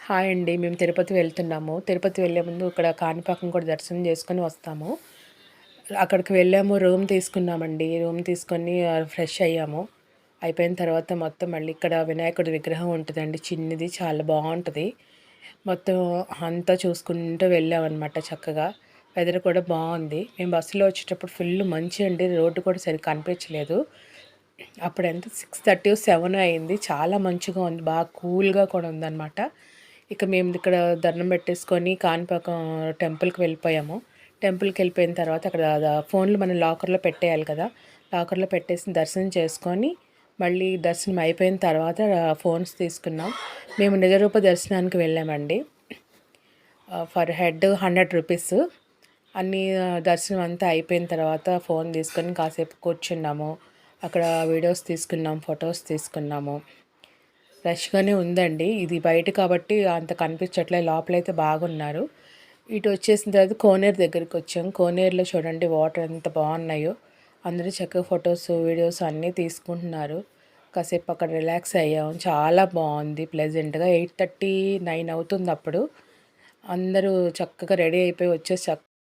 Hi అండి. మేము తిరుపతి వెళ్తున్నాము. తిరుపతి వెళ్ళే ముందు ఇక్కడ కాణిపాకం కూడా దర్శనం చేసుకొని వస్తాము. అక్కడికి వెళ్ళాము. రూమ్ తీసుకున్నామండి. రూమ్ తీసుకొని ఫ్రెష్ అయ్యాము. అయిపోయిన తర్వాత మొత్తం మళ్ళీ ఇక్కడ వినాయకుడి విగ్రహం ఉంటుందండి. చిన్నది చాలా బాగుంటుంది. మొత్తం అంతా చూసుకుంటూ వెళ్ళామన్నమాట చక్కగా. వెదర్ కూడా బాగుంది. మేము బస్సులో వచ్చేటప్పుడు ఫుల్ మంచు అండి. రోడ్డు కూడా సరిగ్గా కనిపించలేదు. అప్పుడు ఎంత 6:30 7 అయింది. చాలా మంచిగా ఉంది. బాగా కూల్గా కూడా ఉందన్నమాట. ఇక మేము ఇక్కడ దండం పెట్టేసుకొని కాణిపాకం టెంపుల్కి వెళ్ళిపోయాము. టెంపుల్కి వెళ్ళిపోయిన తర్వాత అక్కడ ఫోన్లు మనం లాకర్లో పెట్టేయాలి కదా. లాకర్లో పెట్టేసి దర్శనం చేసుకొని మళ్ళీ దర్శనం అయిపోయిన తర్వాత ఫోన్స్ తీసుకున్నాం. మేము నిజరూప దర్శనానికి వెళ్ళామండి. For head 100 rupees. అన్ని దర్శనం అంతా అయిపోయిన తర్వాత ఫోన్ తీసుకొని కాసేపు కూర్చున్నాము. అక్కడ వీడియోస్ తీసుకున్నాం, ఫొటోస్ తీసుకున్నాము. రష్గానే ఉందండి. ఇది బయట కాబట్టి అంత కనిపించట్లే. లోపలైతే బాగున్నారు. ఇటు వచ్చేసిన తర్వాత కోనేరు దగ్గరికి వచ్చాం. కోనేరులో చూడండి వాటర్ ఎంత బాగున్నాయో. అందరూ చక్కగా ఫొటోస్, వీడియోస్ అన్నీ తీసుకుంటున్నారు. కాసేపు అక్కడ రిలాక్స్ అయ్యాము. చాలా బాగుంది ప్లెజెంట్గా. 8:30 9 అవుతుంది అప్పుడు. అందరూ చక్కగా రెడీ అయిపోయి వచ్చేసి